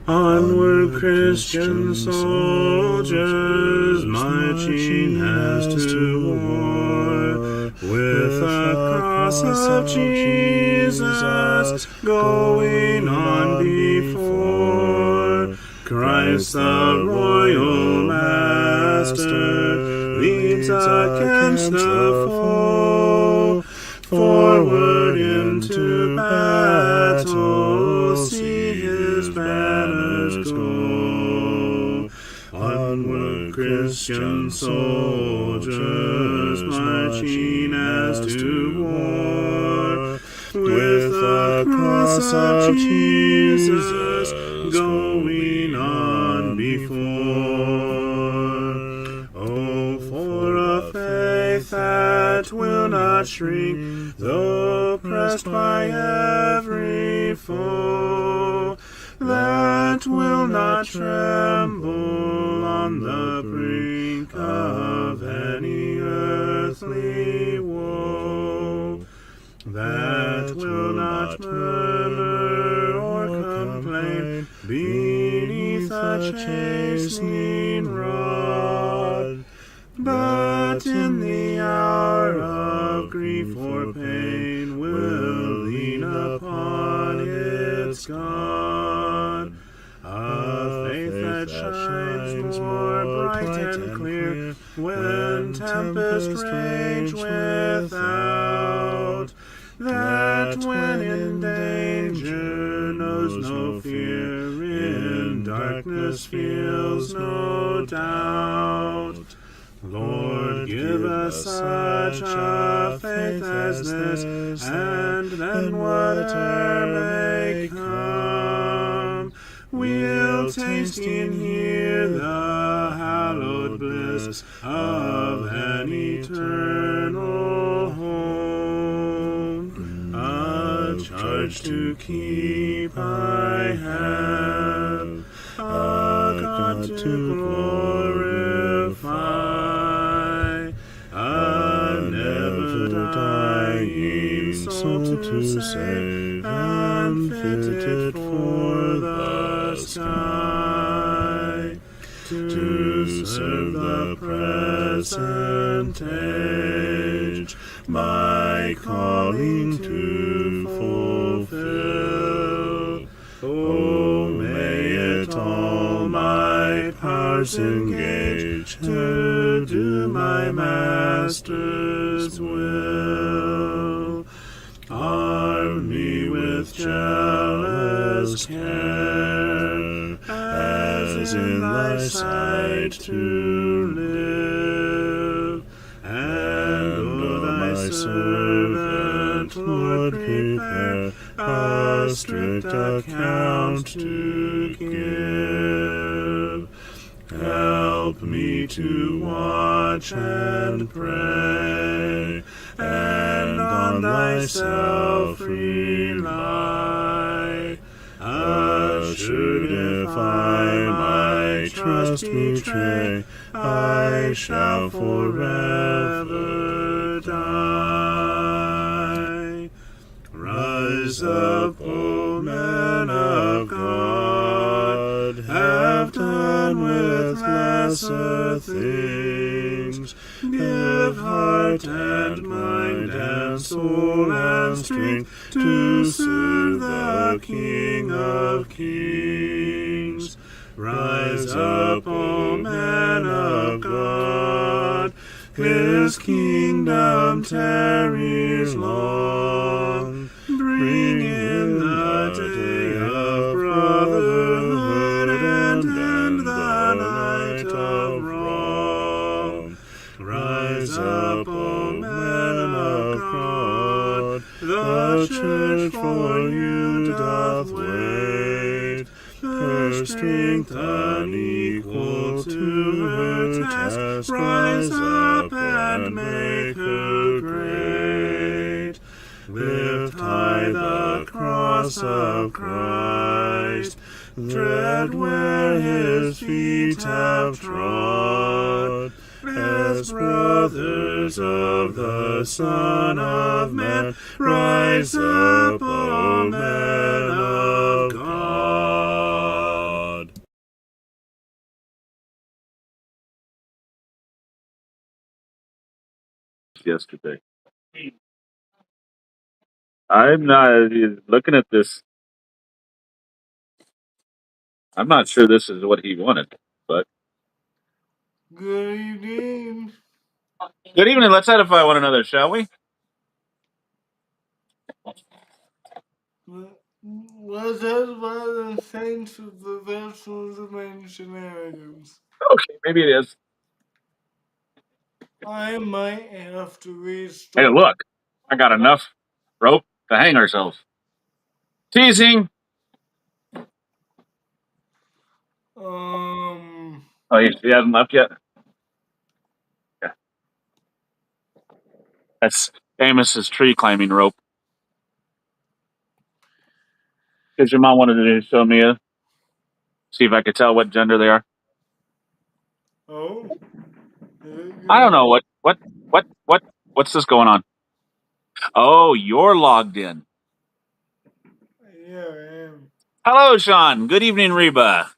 Onward, Christian soldiers, marching as to war, with the cross of Jesus going on before. Christ the royal master leads against the foe, forward into battle, see his banners go. Onward, Christian soldiers, marching as to war, with the cross of Jesus going on before. Oh, for a faith that will not shrink, though pressed by every foe, that will not tremble on the brink of any earthly woe, that will not murmur or complain beneath a chastening rod, but in the hour of grief or pain will lean upon its God. A faith that shines more bright and clear when tempests rage without, that when in danger knows no fear, in darkness feels no doubt. Lord, give us such a faith as this, and then whate'er may come, we'll taste and hear the hallowed bliss of an eternal home. A charge to keep I have, a God to glorify, a never-dying soul to save, and fitted for the sky, to serve the present age, my calling to fulfill. Oh, may it all my powers engage to do my Master's will. Arm me with jealous care, as in thy sight to live, and O thy servant, Lord, prepare a strict account to give. Help me to watch and pray, and on thyself rely. Assured if I my trust betray, I shall forever die. Rise up, O men of God, have done with lesser things. Give heart and mind and soul and strength to serve the King of Kings. Rise up, O men of God, his kingdom tarries long. Bring in the day of brotherhood and end the night of wrong. Rise up, O men of God, the church for you doth wait. Her strength unequal to her task, rise up and make her great. Lift high the cross of Christ, tread where his feet have trod. As brothers of the Son of Man, rise up, O men of God. yesterday. I'm not looking at this. I'm not sure this is what he wanted, but Good evening. good evening. Let's edify one another, shall we? Was that by the saints of the vessels and shenanigans? Okay, maybe it is. I might have to Hey, restart. look, I got enough rope to hang ourselves. Teasing. Um. Oh, he hasn't left yet. Yeah, that's Amos's tree climbing rope. Because your mom wanted to show me see if I could tell what gender they are. Oh. I don't Yeah. know what's this going on. Oh, you're logged in. Yeah, I am. Hello, Sean. Good evening, Reba.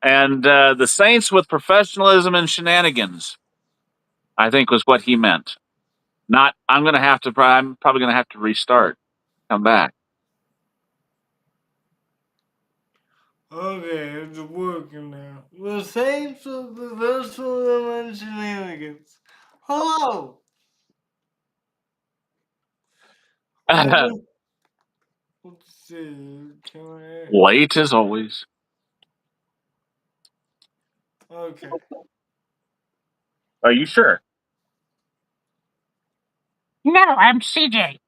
And the Saints with professionalism and shenanigans, I think was what he meant. Not, I'm probably going to have to restart, come back. Okay, it's working now. The saints of the vessels and shenanigans. Hello. I. Let's see. Can I? Late as always. Okay. Are you sure? No, I'm CJ.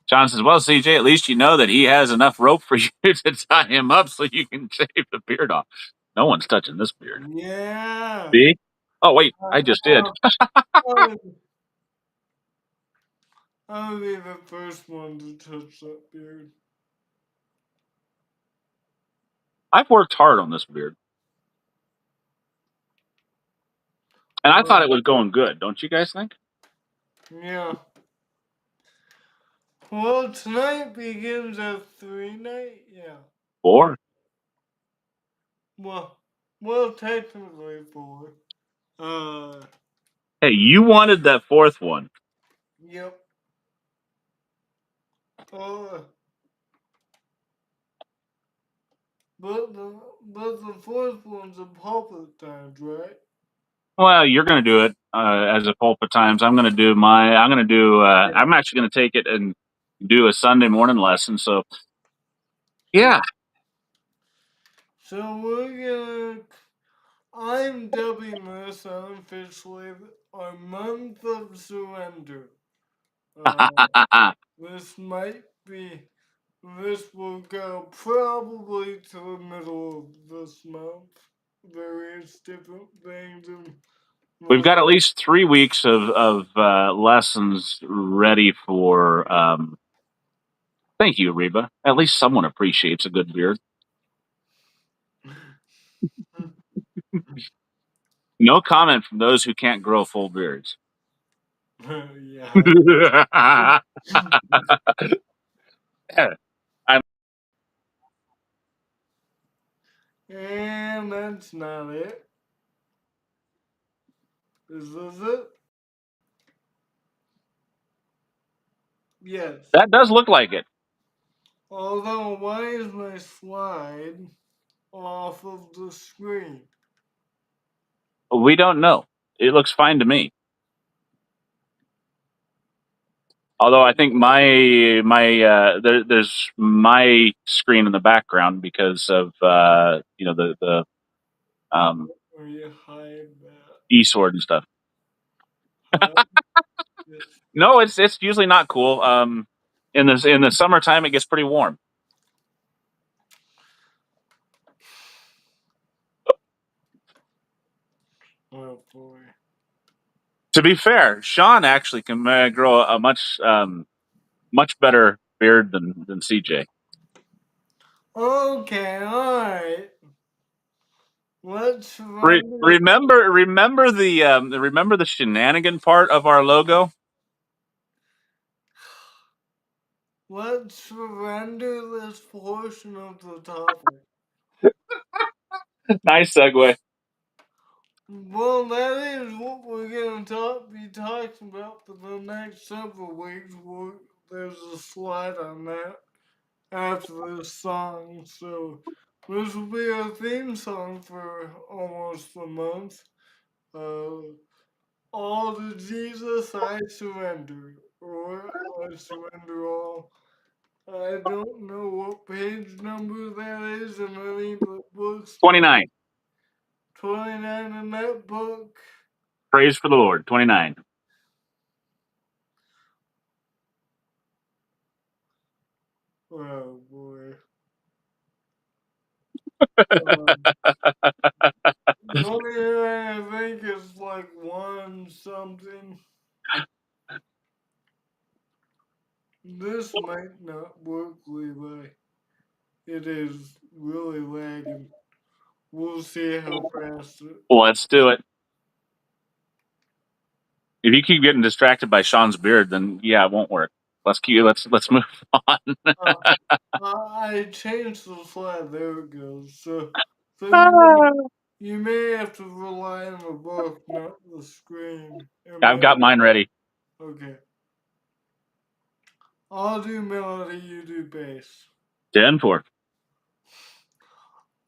John says, well, CJ, at least you know that he has enough rope for you to tie him up so you can shave the beard off. No one's touching this beard. Yeah. See? Oh, wait, I just did. I'll, I'll, I'll be the first one to touch that beard. I've worked hard on this beard. And I thought Well, it was going good. Don't you guys think? yeah. Well, tonight begins at 3 night. Yeah. Four. Well, well, technically 4. Uh, Hey, you wanted that fourth one. yep. Uh, but the fourth one's a pulpit times, right? Well, you're going to do it as a pulpit times. I'm going to do my. I'm going to do. Yeah. I'm actually going to take it and do a Sunday morning lesson. So yeah, So we're gonna. I'm dubbing this unofficially our month of surrender. Uh, this might be. This will go probably to the middle of this month. Various different things and we've got at well, least 3 weeks of lessons ready for. Thank you, Reba. At least someone appreciates a good beard. No comment from those who can't grow full beards. yeah. I'm, And that's not it. Is this it? Yes. that does look like it. Although, why is my slide off of the screen? We don't know. It looks fine to me. Although I think there's my screen in the background because of the Or you hide that? e-sword and stuff. Hide this. No, it's usually not cool. In the summertime it gets pretty warm. Oh boy. To be fair, Sean actually can grow a much better beard than CJ. Okay, alright. Let's run Remember the shenanigan part of our logo. Let's surrender this portion of the topic. Nice segue. Well, that is what we're going to be talking about for the next several weeks. There's a slide on that after this song. So this will be our theme song for almost a month. Uh, all to Jesus I surrender, or I surrender all. I don't know what page number that is in any of the books. 29. 29 in that book. Praise for the Lord. 29. Oh boy. Um, 29, I think it's like one something. This might not work, Levi. It is really lagging. We'll see how fast it. Let's do it. If you keep getting distracted by Sean's beard, then yeah, it won't work. Let's move on. Uh, I changed the slide. There it goes. So you may have to rely on the book, not the screen. I've got mine ready. Okay. I'll do melody, you do bass. 10-4.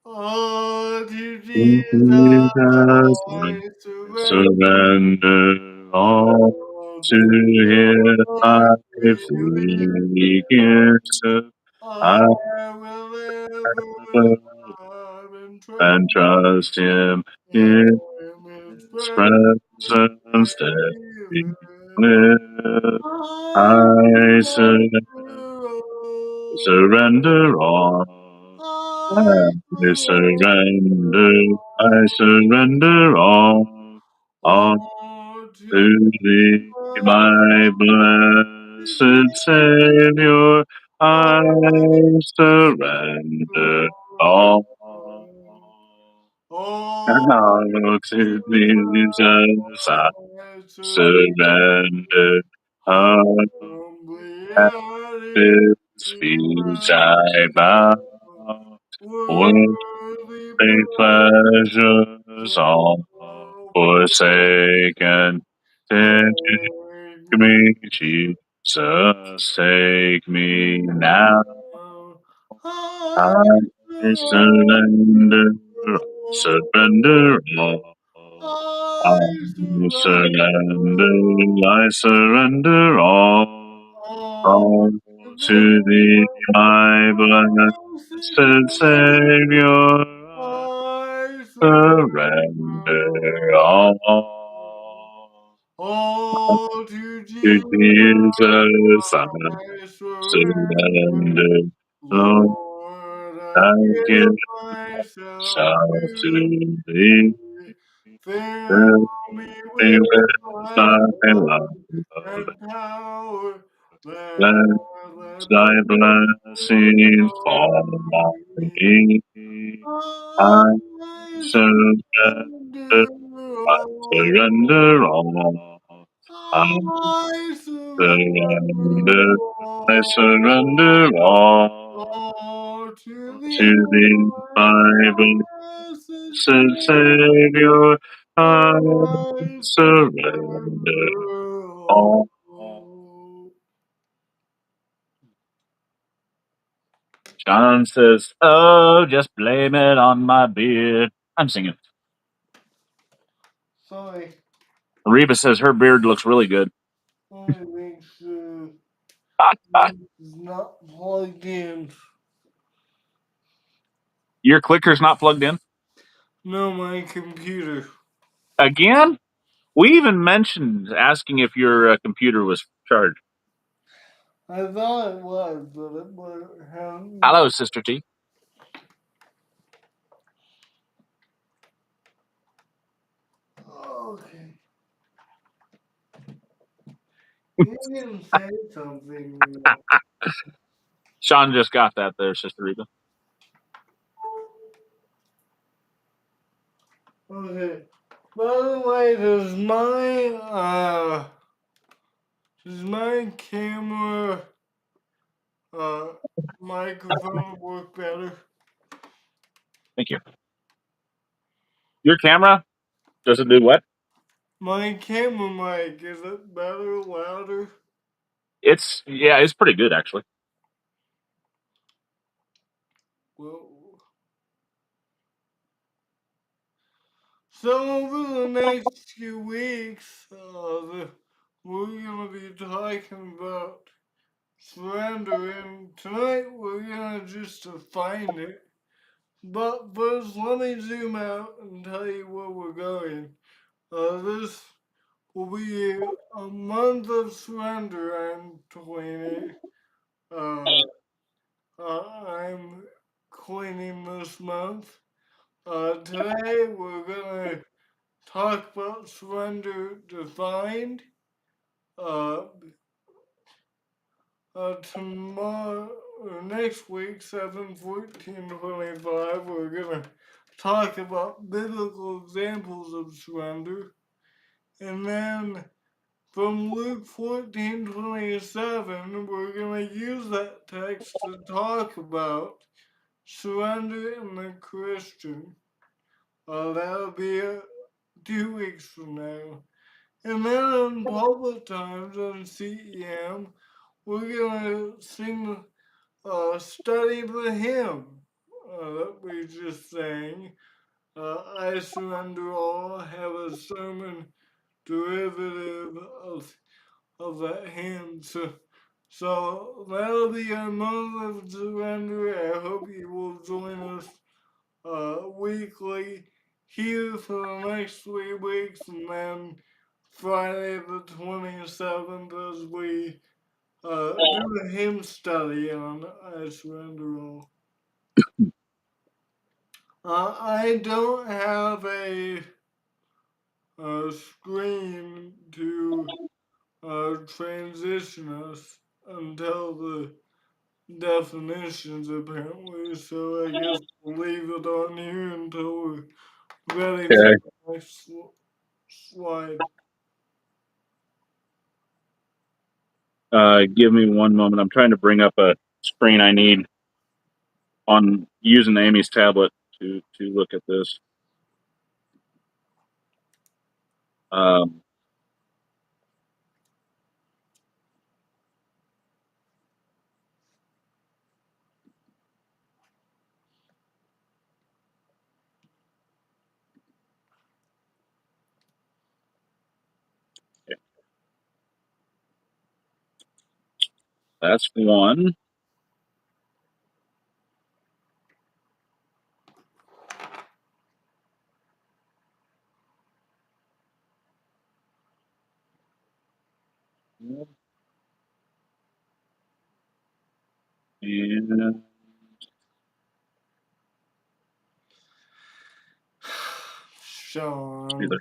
Oh, to Jesus Jesus, I I surrender. surrender all Oh, to to Him. I God freely freely give. I I will ever love and trust and trust Him in in His His presence presence that we daily. live. I I surrender surrender all. all. I surrender all All to to thee, my blessed Savior. I surrender all. Now to Jesus I surrender. All humbly at at His His feet I bow. right, worthy Worldly pleasures all forsaken. Take me, Jesus, take me now. I surrender, surrender all. I I surrender all to thee, my blessed Savior. I I surrender all all to to Jesus Jesus. I I surrender. surrender. Lord, Lord, I I give give myself myself to to thee. thee. Fill Fill me me with with thy thy love love. and power. Let Let thy thy blessings blessings fall fall on on me. me. I I surrender, surrender I all. surrender all. I I surrender surrender, I surrender all all to to thee, thee, my my blessed blessed Savior. I I surrender surrender all. all. John says, "Oh, just blame it on my beard." I'm singing. Sorry, Reba says her beard looks really good. I think it's not plugged in. Your clicker's not plugged in No, my computer. again. We even mentioned asking if your computer was charged. I thought it was, but it wasn't. Hello, Sister T. Okay. You didn't say something. Sean just got that there, Sister Reba. Okay. By the way, does my camera uh microphone work better? Thank you. Your camera? Does it do what? My camera mic, is it better, louder? It's pretty good actually. Whoa. So over the next few weeks, we're gonna be talking about surrender, and tonight we're gonna just define it. But first, let me zoom out and tell you where we're going. This will be a month of surrender. I'm cleaning. Uh, I'm cleaning this month. Today we're gonna talk about surrender defined. Uh, tomorrow or next week, 7/14/25, we're gonna talk about biblical examples of surrender. And then from Luke 14:27, we're going to use that text to talk about surrender in the Christian. That'll be 2 weeks from now. And then on public times on CEM, we're going to sing, study the hymn that we just sang. I surrender all, have a sermon derivative of that hymn. So that'll be our month of surrender. I hope you will join us weekly here for the next 3 weeks, and then Friday the 27th as we do a hymn study on I Surrender All. I don't have a screen to transition us until the definitions apparently, so I guess we'll leave it on here until we're ready for Okay. the next slide. Give me one moment. I'm trying to bring up a screen I need on using Amy's tablet to look at this. Um, that's one. And Sean.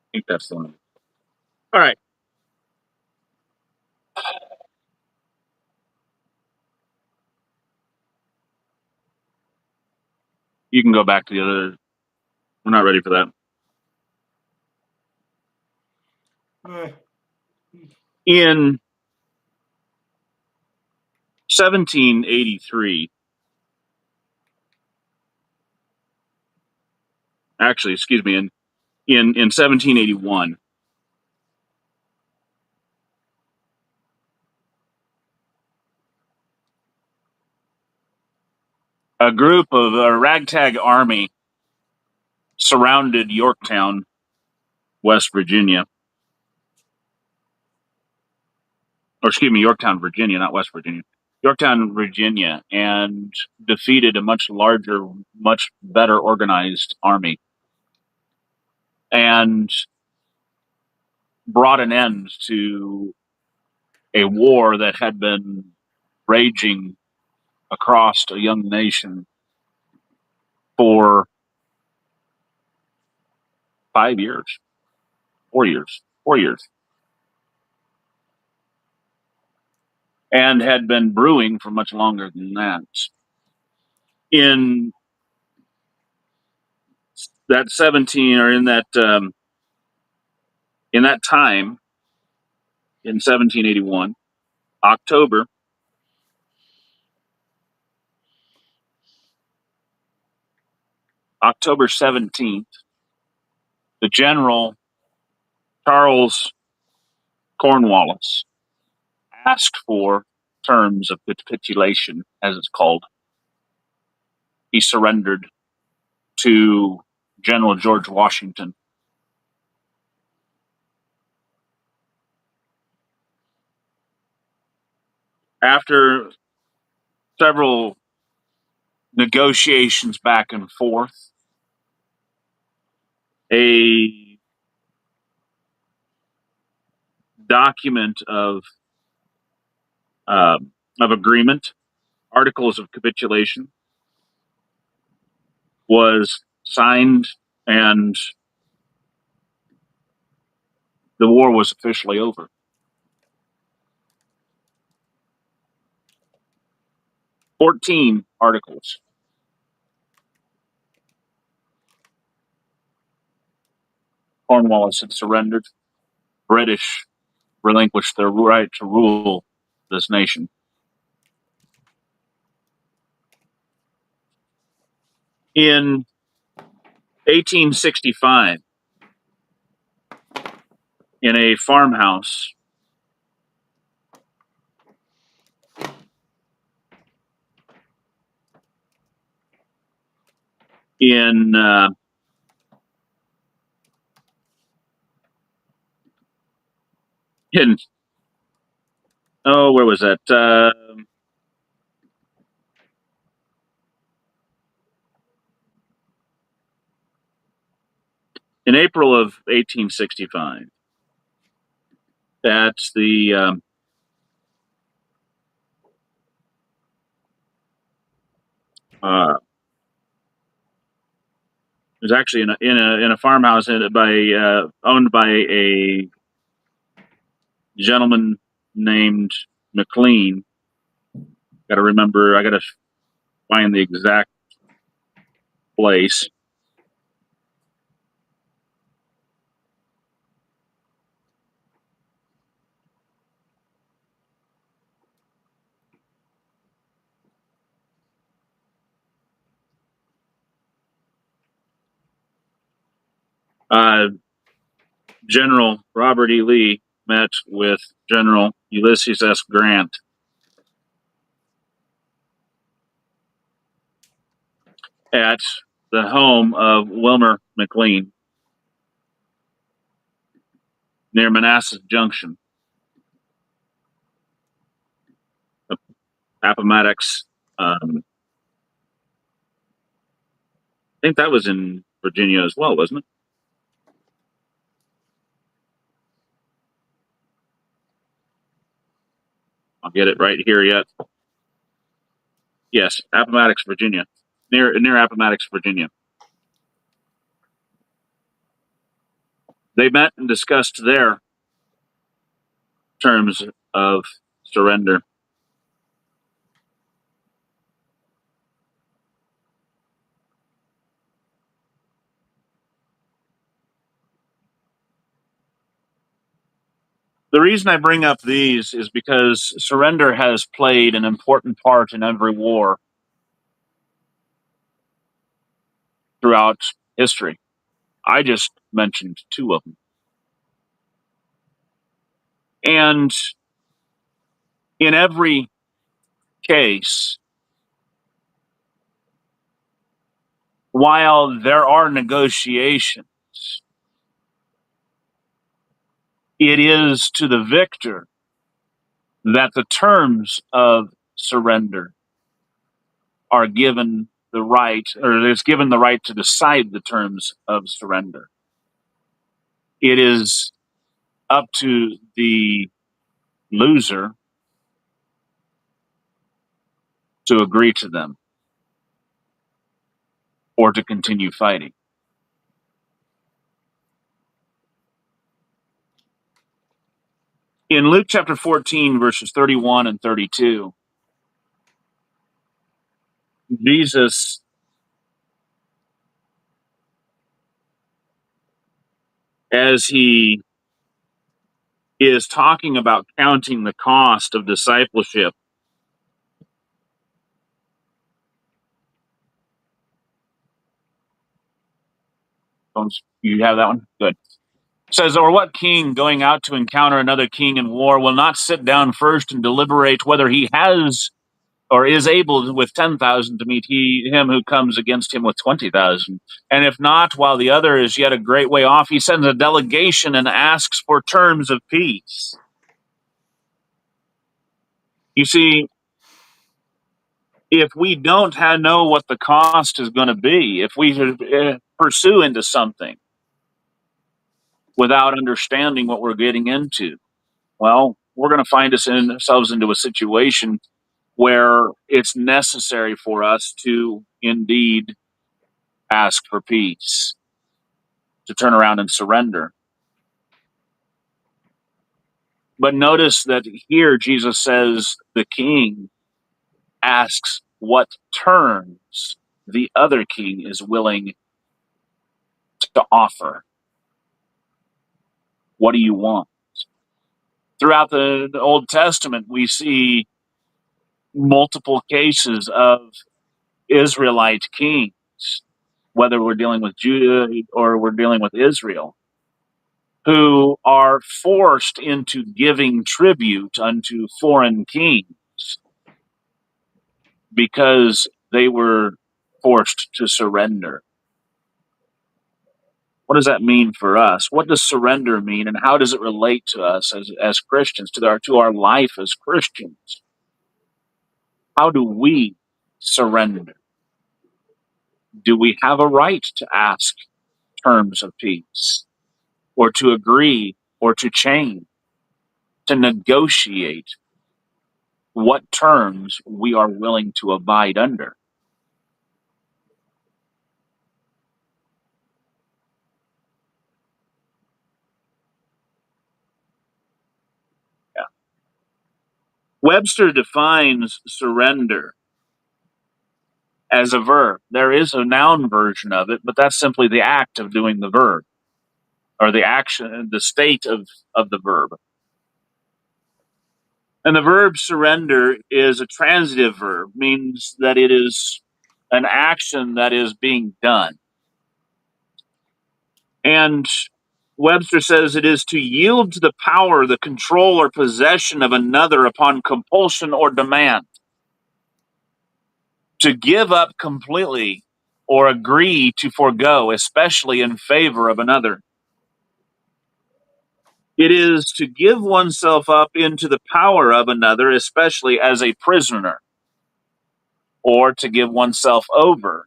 I think that's the one. All right. You can go back to the other. We're not ready for that. Eh, In 1783, actually, excuse me, in 1781, a group of a ragtag army surrounded Yorktown, West Virginia, or excuse me, Yorktown, Virginia, not West Virginia. Yorktown, Virginia, and defeated a much larger, much better organized army, and brought an end to a war that had been raging across a young nation for 5 years, 4 years, 4 years, and had been brewing for much longer than that. In that 17, or in that time in 1781, October, October 17th, the General Charles Cornwallis asked for terms of capitulation, as it's called. He surrendered to General George Washington. After several negotiations back and forth, a document of agreement, articles of capitulation, was signed, and the war was officially over. "14 articles. Cornwallis had surrendered. British relinquished their right to rule this nation. In 1865, in a farmhouse in in where was that? In April of 1865, that's the it was actually in a farmhouse owned by a gentleman named McLean. Got to remember, I got to find the exact place. General Robert E. Lee met with General Ulysses S. Grant at the home of Wilmer McLean near Manassas Junction, Appomattox. I think that was in Virginia as well, wasn't it? I'll get it right here yet. Yes, Appomattox, Virginia, near Appomattox, Virginia. They met and discussed their terms of surrender. The reason I bring up these is because surrender has played an important part in every war throughout history. I just mentioned two of them. And in every case, while there are negotiations, it is to the victor that the terms of surrender are given the right, or is given the right to decide the terms of surrender. It is up to the loser to agree to them or to continue fighting. In Luke chapter 14, verses 31 and 32, Jesus as he is talking about counting the cost of discipleship. You have that one? Good. Says, or what king going out to encounter another king in war will not sit down first and deliberate whether he has or is able with 10,000 to meet him who comes against him with 20,000? And if not, while the other is yet a great way off, he sends a delegation and asks for terms of peace. You see, if we don't know what the cost is going to be, if we pursue into something without understanding what we're getting into, well, we're going to find ourselves into a situation where it's necessary for us to indeed ask for peace, to turn around and surrender. But notice that here Jesus says the king asks what terms the other king is willing to offer. What do you want? Throughout the Old Testament, we see multiple cases of Israelite kings, whether we're dealing with Judah or we're dealing with Israel, who are forced into giving tribute unto foreign kings because they were forced to surrender. What does that mean for us? What does surrender mean, and how does it relate to us as Christians, to our life as Christians? How do we surrender? Do we have a right to ask terms of peace, or to agree, or to change, to negotiate what terms we are willing to abide under? Yeah. Webster defines surrender as a verb. There is a noun version of it, but that's simply the act of doing the verb, or the action, the state of the verb. And the verb surrender is a transitive verb, means that it is an action that is being done. And Webster says it is to yield to the power, the control, or possession of another upon compulsion or demand. To give up completely or agree to forego, especially in favor of another. It is to give oneself up into the power of another, especially as a prisoner, or to give oneself over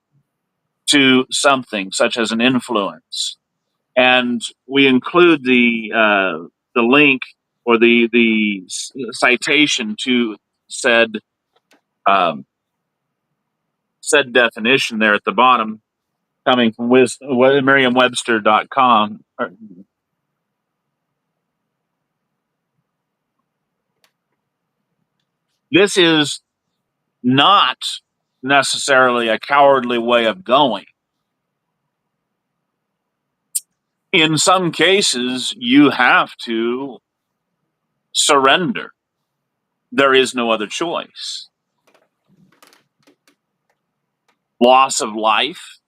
to something such as an influence. And we include the link or the citation to said said definition there at the bottom, coming from Merriam-Webster.com. This is not necessarily a cowardly way of going. In some cases, you have to surrender. There is no other choice. Loss of life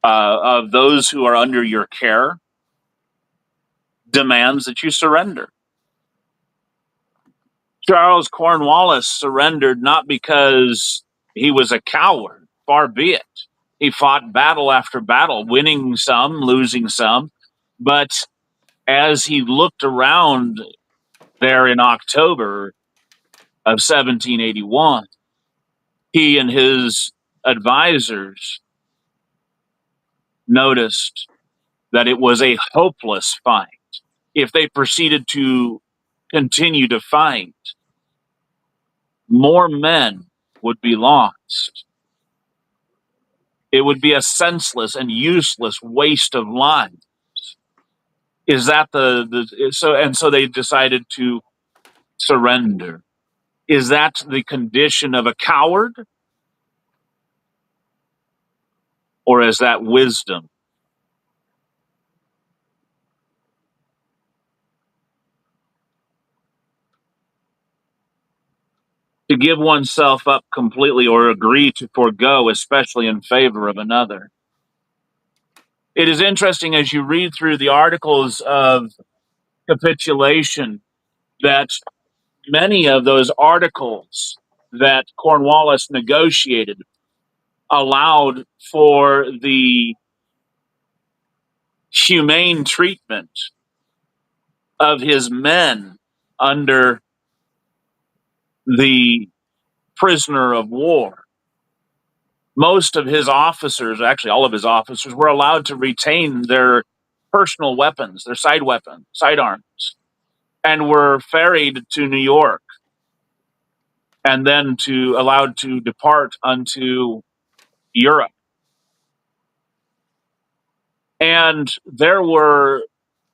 of those who are under your care demands that you surrender. Charles Cornwallis surrendered not because he was a coward, far be it. He fought battle after battle, winning some, losing some. But as he looked around there in October of 1781, he and his advisors noticed that it was a hopeless fight. If they proceeded to continue to fight, more men would be lost. It would be a senseless and useless waste of lives. Is that so they decided to surrender. Is that the condition of a coward, or is that wisdom? to give oneself up completely or agree to forego, especially in favor of another. It is interesting as you read through the articles of capitulation that many of those articles that Cornwallis negotiated allowed for the humane treatment of his men under the prisoner of war. Most of his officers, actually all of his officers, were allowed to retain their personal weapons, their sidearms, and were ferried to New York and then allowed to depart unto Europe. And there were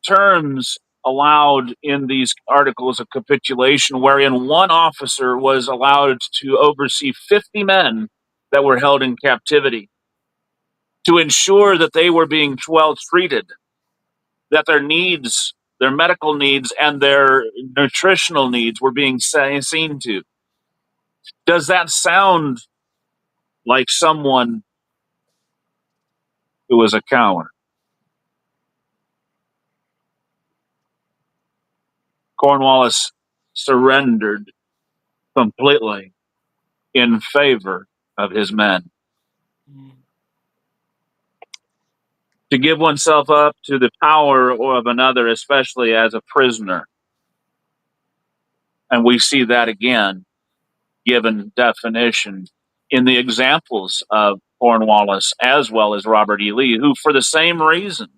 terms allowed in these articles of capitulation wherein one officer was allowed to oversee 50 men that were held in captivity to ensure that they were being well treated, that their needs, their medical needs, and their nutritional needs were being seen to. Does that sound like someone who was a coward? Cornwallis surrendered completely in favor of his men. Mm. To give oneself up to the power of another, especially as a prisoner. And we see that again given definition in the examples of Cornwallis as well as Robert E. Lee, who, for the same reason,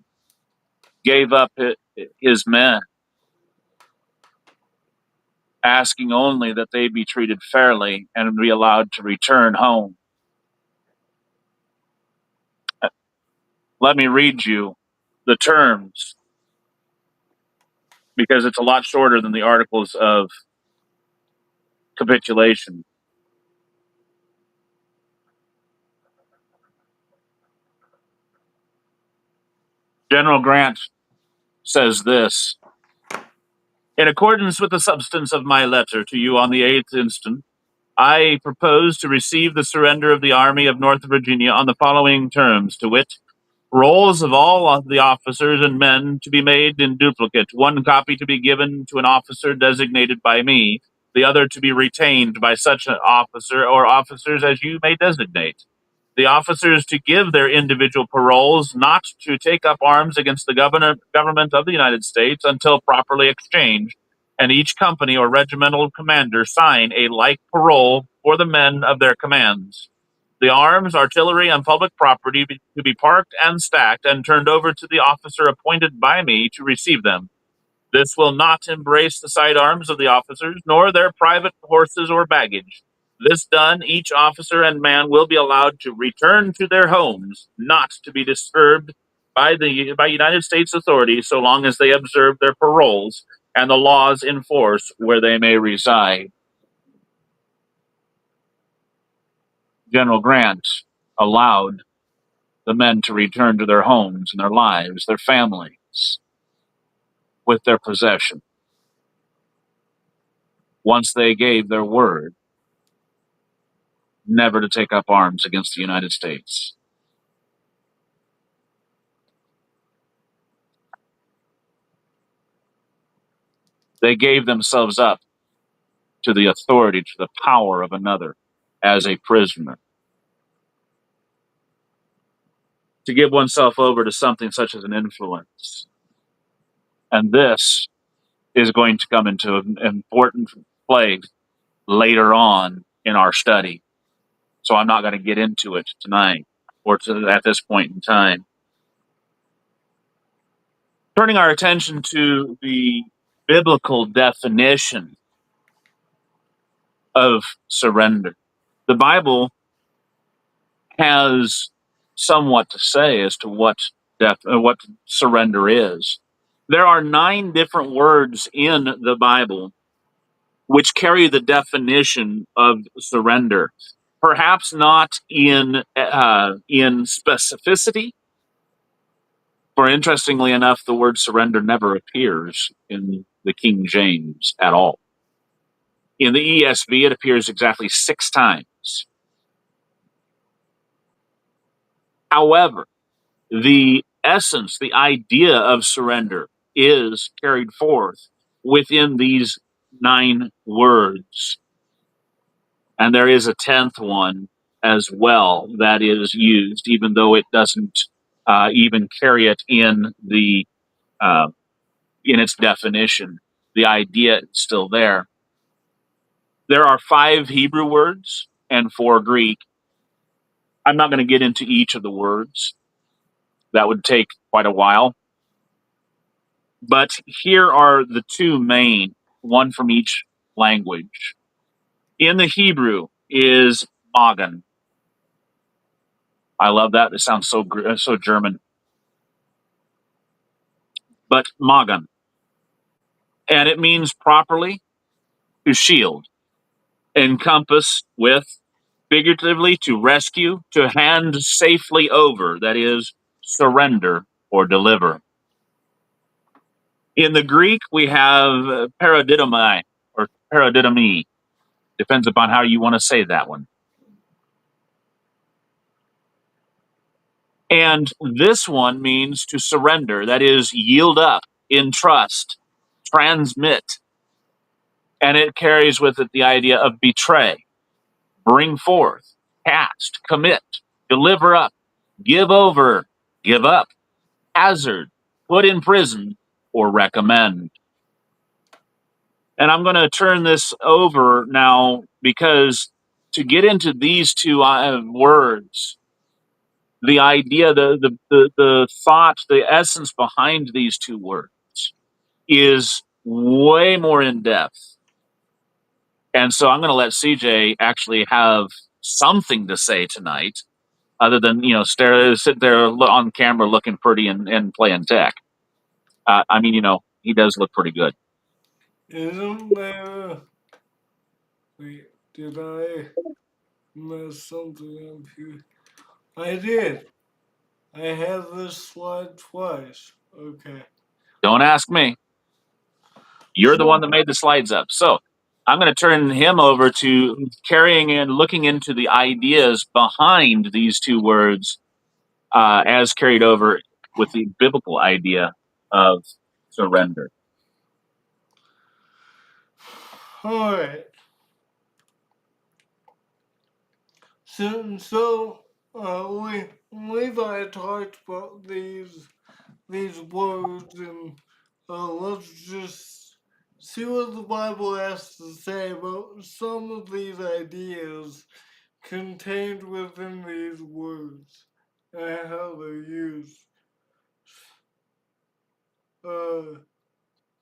gave up his men, asking only that they be treated fairly and be allowed to return home. Let me read you the terms because it's a lot shorter than the articles of capitulation. General Grant says this: in accordance with the substance of my letter to you on the 8th instant, I propose to receive the surrender of the Army of North Virginia on the following terms, to wit, rolls of all of the officers and men to be made in duplicate, one copy to be given to an officer designated by me, the other to be retained by such an officer or officers as you may designate. The officers to give their individual paroles not to take up arms against the government of the United States until properly exchanged, and each company or regimental commander sign a like parole for the men of their commands. The arms, artillery, and public property to be parked and stacked and turned over to the officer appointed by me to receive them. This will not embrace the sidearms of the officers, nor their private horses or baggage. This done, each officer and man will be allowed to return to their homes, not to be disturbed by United States authorities so long as they observe their paroles and the laws in force where they may reside. General Grant allowed the men to return to their homes and their lives, their families, with their possession, once they gave their word never to take up arms against the United States. They gave themselves up to the authority, to the power of another as a prisoner. To give oneself over to something such as an influence. And this is going to come into an important play later on in our study. So I'm not going to get into it tonight or at this point in time. Turning our attention to the biblical definition of surrender. The Bible has somewhat to say as to what surrender is. There are 9 different words in the Bible which carry the definition of surrender. Perhaps not in specificity, for interestingly enough, the word surrender never appears in the King James at all. In the ESV, it appears exactly 6 times. However, the essence, the idea of surrender is carried forth within these 9 words. And there is a 10th one as well that is used, even though it doesn't even carry it uh, in its definition. The idea is still there. There are 5 Hebrew words and 4 Greek. I'm not going to get into each of the words. That would take quite a while. But here are the 2 main, one from each language. In the Hebrew is Magen. I love that. It sounds so German. But Magen. And it means properly to shield, encompass with, figuratively to rescue, to hand safely over, that is, surrender or deliver. In the Greek, we have paradidomai or paradidomi. Depends upon how you want to say that one. And this one means to surrender, that is, yield up, entrust, transmit. And it carries with it the idea of betray, bring forth, cast, commit, deliver up, give over, give up, hazard, put in prison, or recommend. And I'm going to turn this over now because to get into these 2 words, the idea, the thought, the essence behind these 2 words is way more in depth. And so I'm going to let CJ actually have something to say tonight, other than sit there on camera looking pretty and playing tech. I mean, he does look pretty good. Isn't there? Wait, did I mess something up here? I did. I have this slide twice. Okay. Don't ask me. You're the one that So, made the slides up. So I'm going to turn him over to carrying and looking into the ideas behind these 2 words as carried over with the biblical idea of surrender. alright. Levi talked about these words, and let's just see what the Bible has to say about some of these ideas contained within these words and how they're used. Uh,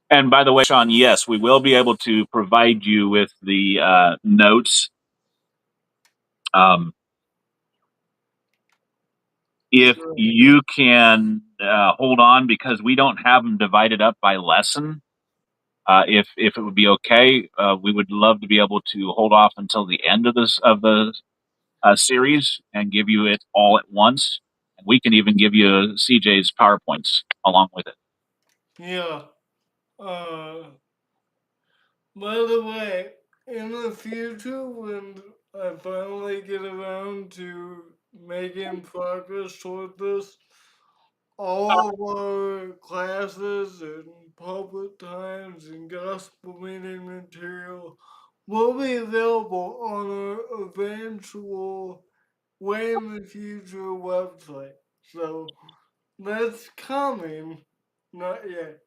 And by the way, Sean, yes, we will be able to provide you with the notes. Um, if sure. you can hold on, because we don't have them divided up by lesson. If it would be okay, we would love to be able to hold off until the end of the series and give you it all at once. And we can even give you CJ's PowerPoints along with it. Yeah. Uh, by the way, in the future, when I finally get around to making progress toward this, all of our classes and public times and gospel meeting material will be available on our eventual Way in the Future website. So that's coming. Not yet.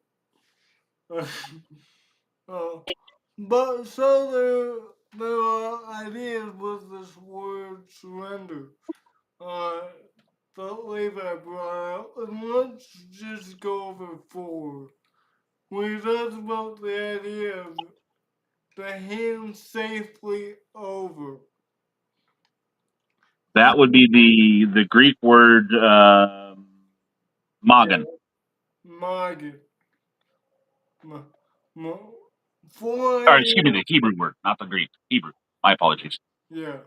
uh, but so there are ideas with this word surrender that Levi brought up, and let's just go over 4. We talked about the idea of the hand safely over. That would be the Greek word Yeah, magen, Margaret. Ma, ma, 4 or excuse me, ideas. the Hebrew word, not the Greek. Hebrew. My apologies. Yeah.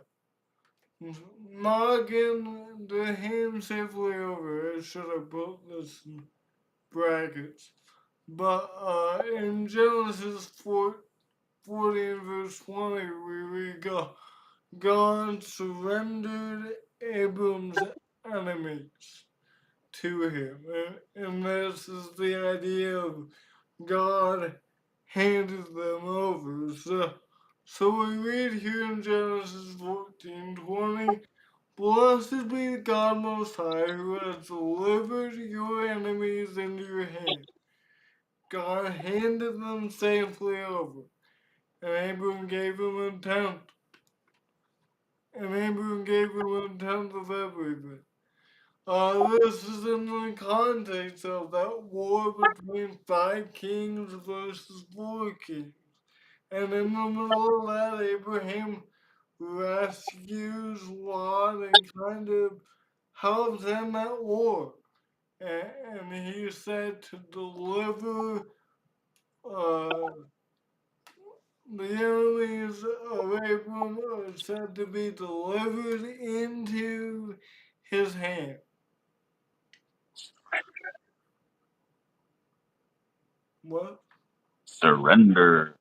Margin the hand safely over. I should have put this in brackets. But in Genesis 14, 40 and verse 20, we read God surrendered Abram's enemies to him. And this is the idea of God handed them over. So we read here in Genesis 14:20, Blessed be the God Most High, who has delivered your enemies into your hand. God handed them safely over, and Abram gave him a tenth. And Abram gave him a tenth of everything. This is in the context of that war between 5 kings versus 4 kings. And in the middle of that, Abraham rescues Lot and kind of helps in that war. And he said to deliver uh, the enemies of Abram are said to be delivered into his hand. What? Surrender.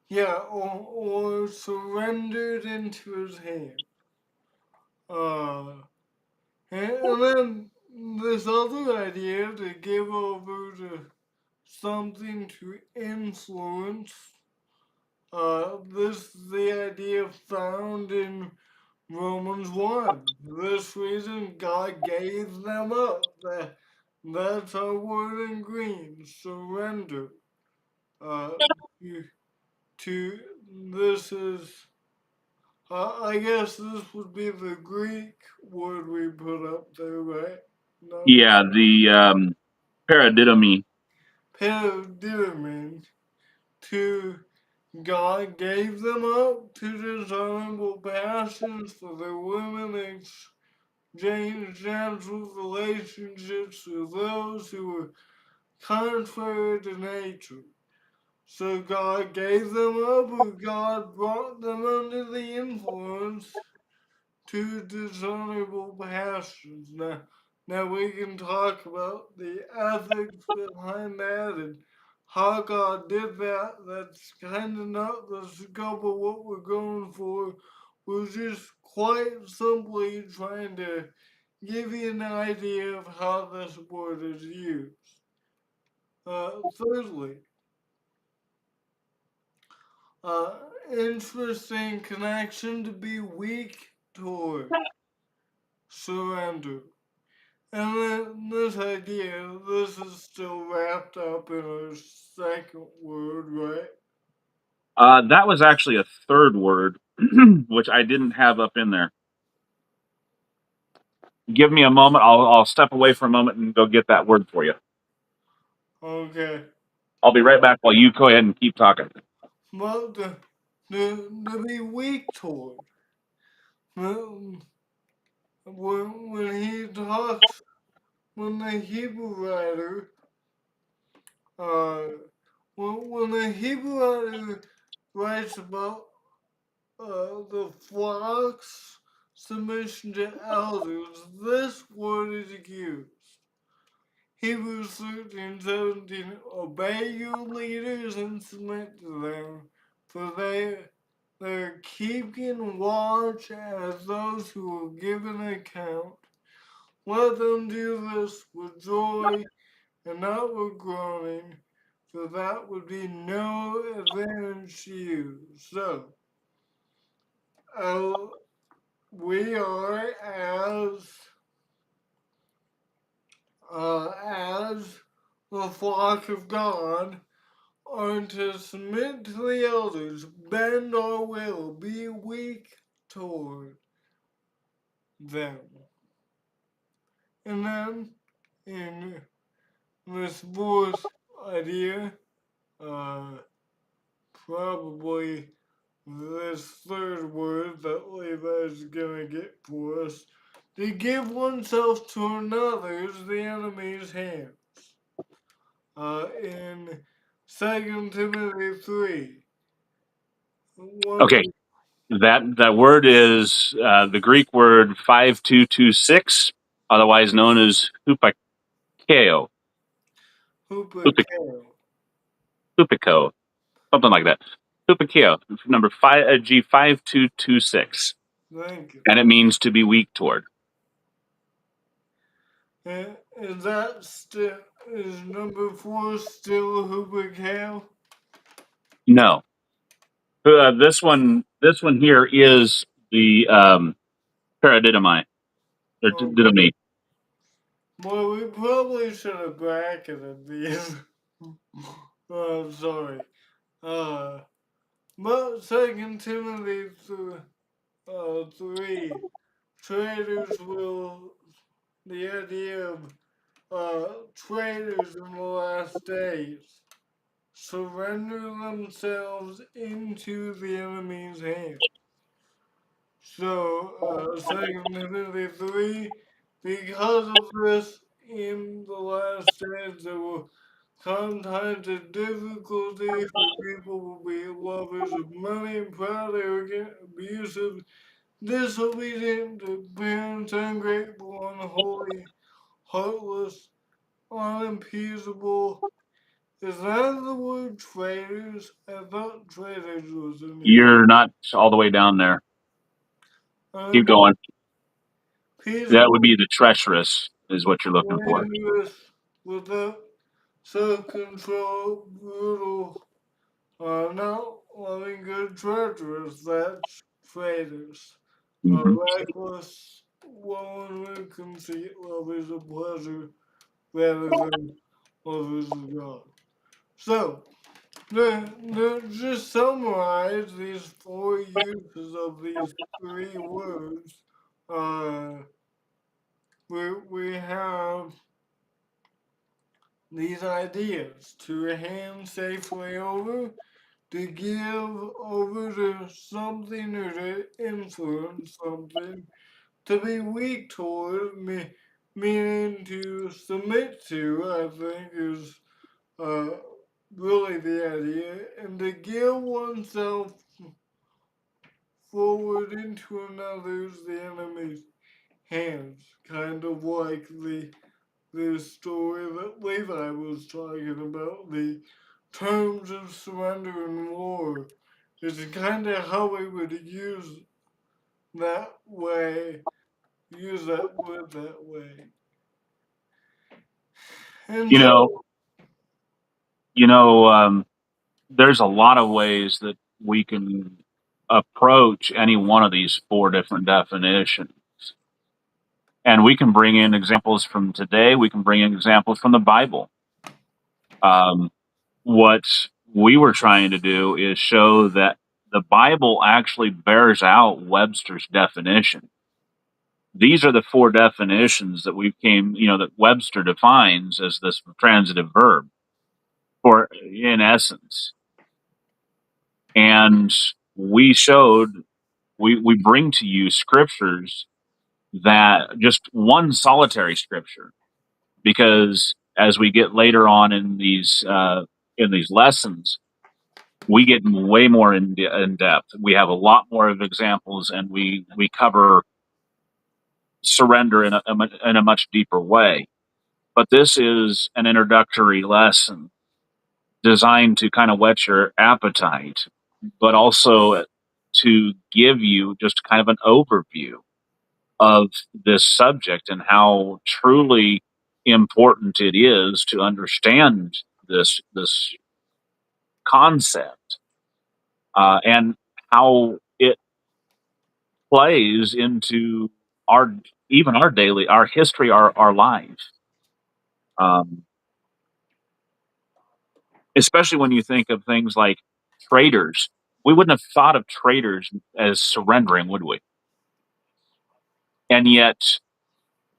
Yeah, or surrendered into his hand. Uh, and then this other idea to give over to something to influence. This is the idea found in Romans 1. For this reason, God gave them up. That's our word in green, surrender. Uh, to, to this is I guess this would be the Greek word we put up there, right? Not Yeah, the paradidomi. paradidomi. To God gave them up to dishonorable passions for their women, exchanged natural relationships with those who were contrary to nature. So God gave them up, but God brought them under the influence to dishonorable passions. Now we can talk about the ethics behind that and how God did that. That's kind of not the scope of what we're going for. We're just quite simply trying to give you an idea of how this word is used. Thirdly, uh, interesting connection to be weak toward surrender. And then this idea, this is still wrapped up in a second word, right? That was actually a third word, which I didn't have up in there. Give me a moment. I'll step away for a moment and go get that word for you. Okay. I'll be right back while you go ahead and keep talking. Well, to be weak toward. When, when he talks, when the Hebrew writer, uh, when the Hebrew writer writes about the flock's submission to elders, this word is used. Hebrews 13:17, obey your leaders and submit to them, for they're keeping watch as those who will give an account. Let them do this with joy and not with groaning, for that would be no advantage to you. So, uh, we are as the flock of God are to submit to the elders, bend our will, be weak toward them. And then in this fourth idea, uh, probably this third word that Levi's gonna get for us, to give oneself to another is the enemy's hands. In 2 Timothy 3, Okay, one that word is the Greek word 5226, otherwise known as hupakeo. Hupik- hupakeo. Hupiko. something like that. Hupakeo, number G5226, Thank you. and it means to be weak toward. Is that still is number 4 still Hooper Kale? No, this one here is the paradidomai or Okay. didomi. Well, we probably should have bracketed these. I'm sorry. Uh, but Second Timothy 3, traders will, the idea of traders in the last days surrender themselves into the enemy's hand. So, Second Timothy 3, because of this, in the last days there will come times of difficulty, for people will be lovers of money, proud, arrogant, abusive, disobedient to parents, ungrateful, unholy, heartless, unappeasable. Is that the word traitors? I thought traitors was in here. You're not all the way down there. Keep going. That would Unappeasable, be the treacherous, is what you're looking for. slanderous, without self-control, brutal, not loving good, treacherous. That's traitors. Hmm. Reckless, low conceit, lovers of pleasure rather than lovers of God. So, just summarize these 4 uses of these 3 words. Uh, we have these ideas to hand safely over, to give over to something or to influence something, to be weak toward, meaning to submit to, I think is uh, really the idea, and to give oneself forward into another's, the enemy's hands, kind of like the story that Levi was talking about, the terms of surrender in war. It's kind of how we would that way, use that word that way. And You know, so, you know, there's a lot of ways that we can approach any one of these four different definitions. And we can bring in examples from today. We can bring in examples from the Bible. Um, what we were trying to do is show that the Bible actually bears out Webster's definition. These are the four definitions that that Webster defines as this transitive verb for, in essence. And we showed, we bring to you scriptures that just one solitary scripture, because as we get later on in these lessons, we get way more in depth. We have a lot more of examples, and we cover surrender in a much deeper way. But this is an introductory lesson designed to kind of whet your appetite, but also to give you just kind of an overview of this subject and how truly important it is to understand this concept, and how it plays into our even our daily our history, our life. Um, Especially when you think of things like traders. We wouldn't have thought of traders as surrendering, would we? And yet,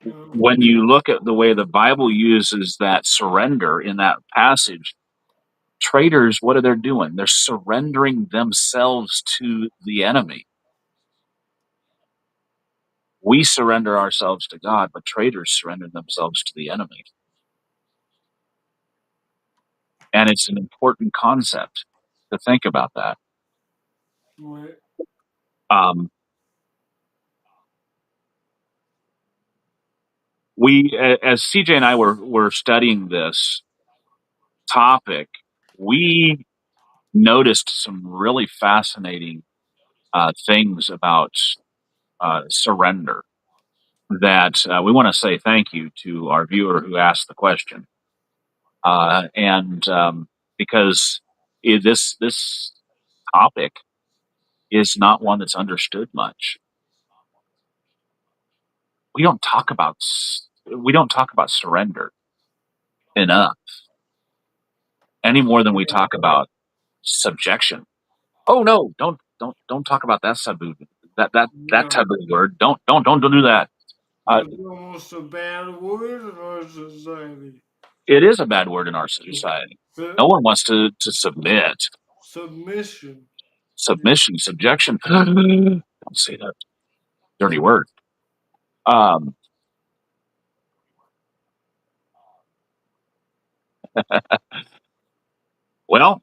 um, when you look at the way the Bible uses that surrender in that passage, traders, what are they doing? They're surrendering themselves to the enemy. We surrender ourselves to God, but traders surrender themselves to the enemy. And it's an important concept to think about that. right, Um, as CJ and I were studying this topic, we noticed some really fascinating things about surrender that we want to say thank you to our viewer who asked the question. And because this topic is not one that's understood much. We don't talk about surrender enough any more than we talk about subjection. Oh no, don't talk about that taboo that No, taboo word. Don't do that. Uh, it's almost a bad word in our society. it is a bad word in our society. No Su- one wants to submit. Submission. Submission, subjection. Don't say that dirty word. Um, well,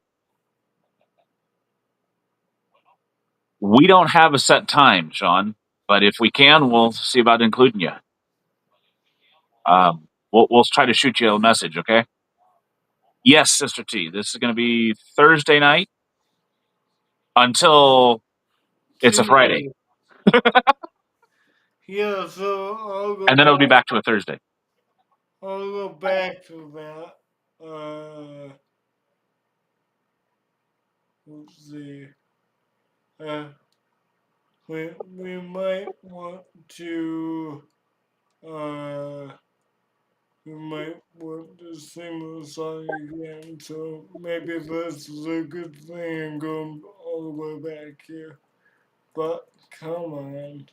we don't have a set time, Sean, but if we can, we'll see about including you. We'll try to shoot you a message, okay? Yes, Sister T. This is going to be Thursday night until it's a Friday, Tuesday. Yeah, so I'll go and then it'll be back. back to a Thursday. I'll go back to that. Let's see. Uh, we might want to. Uh, we might want to sing the song again. So maybe this is a good thing going all the way back here. But come on.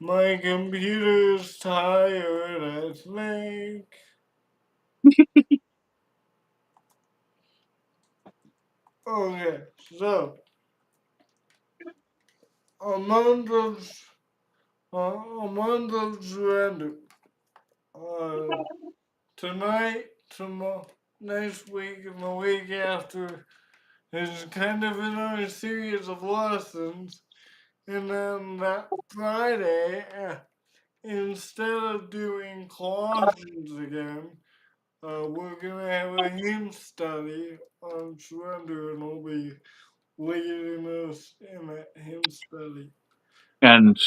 My computer's tired, I think. Okay, so a month of a month of surrender. Uh, Tonight, tomorrow, next week, and the week after is kind of in our series of lessons. And then that Friday, instead of doing Colossians again, we're gonna have a hymn study on surrender, and I'll be leading us in that hymn study. And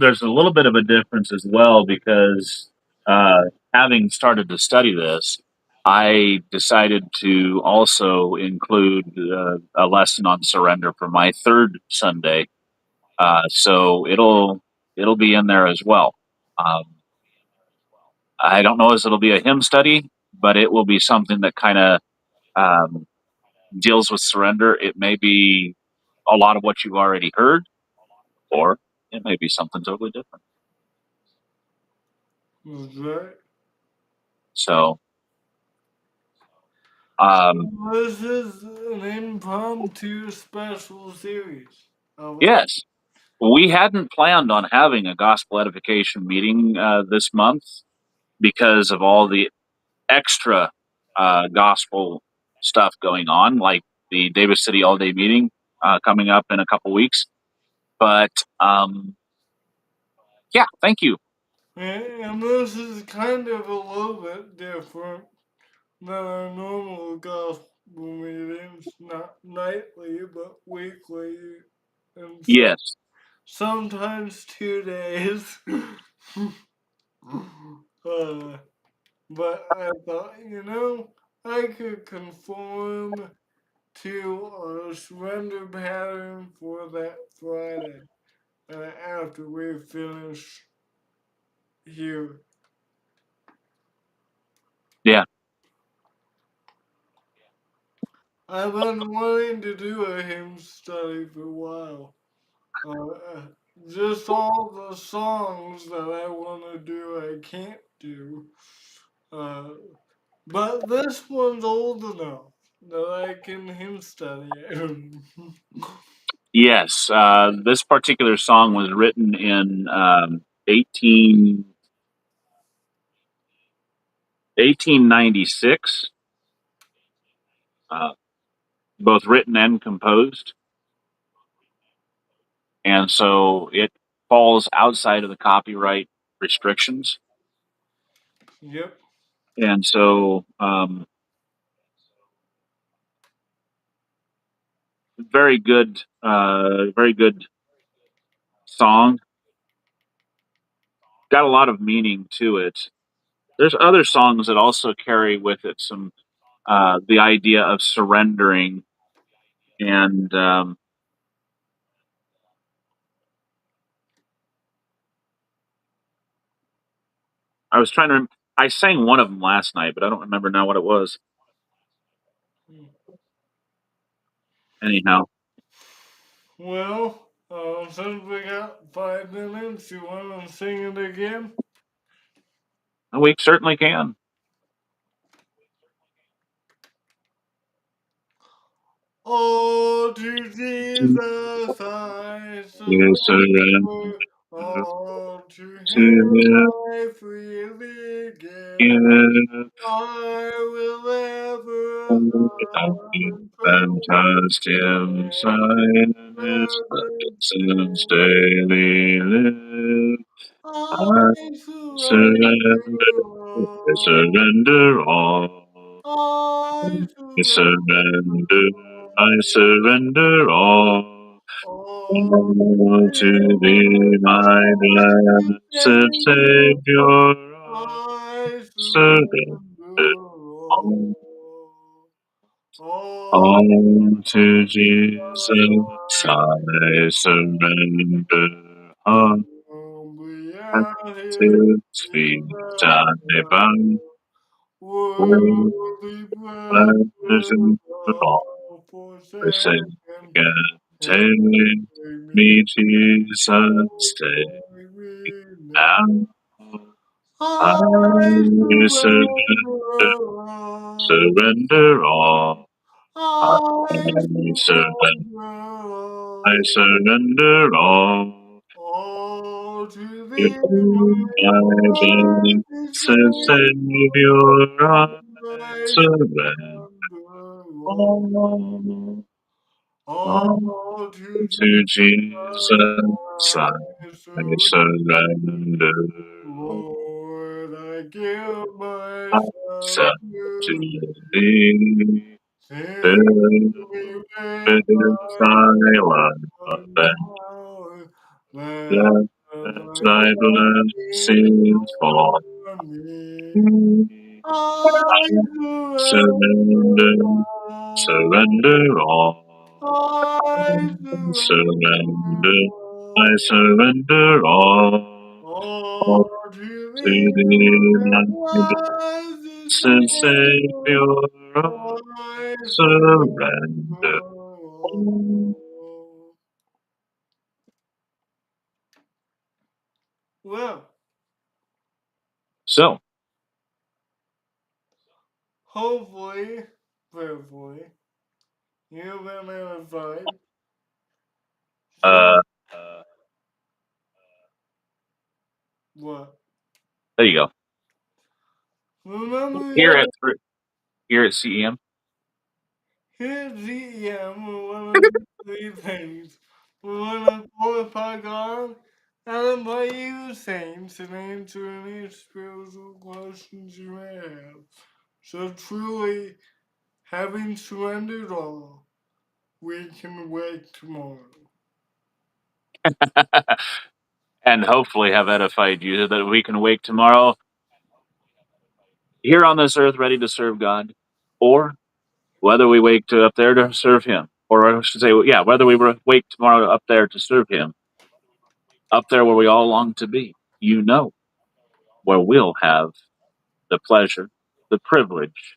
there's a little bit of a difference as well because having started to study this, I decided to also include a lesson on surrender for my third Sunday. So it'll be in there as well. Um, I don't know as it'll be a hymn study, but it will be something that kind of um, deals with surrender. It may be a lot of what you've already heard, or it may be something totally different. Is that? So, So um, this is an impromptu special series. I like. yes, we hadn't planned on having a gospel edification meeting this month because of all the extra gospel stuff going on, like the Davis City All Day meeting coming up in a couple weeks. But yeah, thank you. And this is kind of a little bit different than our normal gospel meetings, not nightly, but weekly, and Yes, sometimes 2 days. uh, but I thought, I could conform to our surrender pattern for that Friday after we finish here. yeah, I've been wanting to do a hymn study for a while. Uh, just all the songs that I want to do, I can't do. Uh, but this one's old enough that I can hymn study it. yes. This particular song was written in 1896, uh, both written and composed. And so it falls outside of the copyright restrictions. Yep. And so very good song. Got a lot of meaning to it. There's other songs that also carry with it some the idea of surrendering and I was trying to. I sang one of them last night, but I don't remember now what it was. Anyhow, Well, since we got 5 minutes, you want to sing it again? we certainly can. Oh, to Jesus I You surrender surrender. All to Him to I freely give. Him I will ever love and and trust trust Him. Silence, since daily live. I I surrender. surrender I all. surrender all. I I surrender. I surrender surrender all. all. All to Thee, my blessed Savior, I I surrender surrender all. all All to Jesus I I surrender. All humbly at at His His feet I bow. feet. All Worthy pleasure pleasures of all forsaken, forsaken. and Take take me me, Jesus, take for me now. now. I I surrender, surrender all. surrender all. I I surrender, I surrender surrender all. all to You, thee, my my blessed Savior, Savior, I I surrender surrender all. all to To Jesus Jesus I I surrender. surrender Lord, I give myself myself to to Thee. Fill me Fill with with Thy love thy and power, let let thy Thy blessings blessings fall over me. on me. I Surrender, surrender all. surrender Surrender, I surrender all. all All to to thee, Thee, my blessed blessed Savior, Savior, I I surrender all. surrender. Well, So, hopefully, prayerfully, you've been edified. So, uh, what? there you go. Remember Here that at here at CEM, here at ZEM, we want to do three things. We want to glorify God and invite you, saints, and answer any spiritual questions you may have. So, truly, having surrendered all, we can wake tomorrow. and hopefully have edified you that we can wake tomorrow here on this earth ready to serve God, or whether we wake to up there to serve Him, or I should say, yeah, whether we wake tomorrow up there to serve Him, up there where we all long to be. You know, where we'll have the pleasure, the privilege,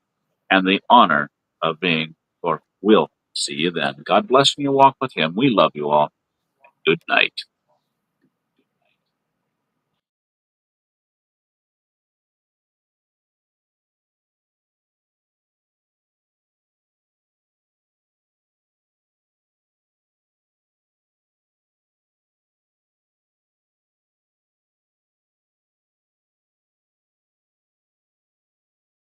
and the honor of being, or we'll see you then. God bless you. Walk with Him. We love you all. Good night.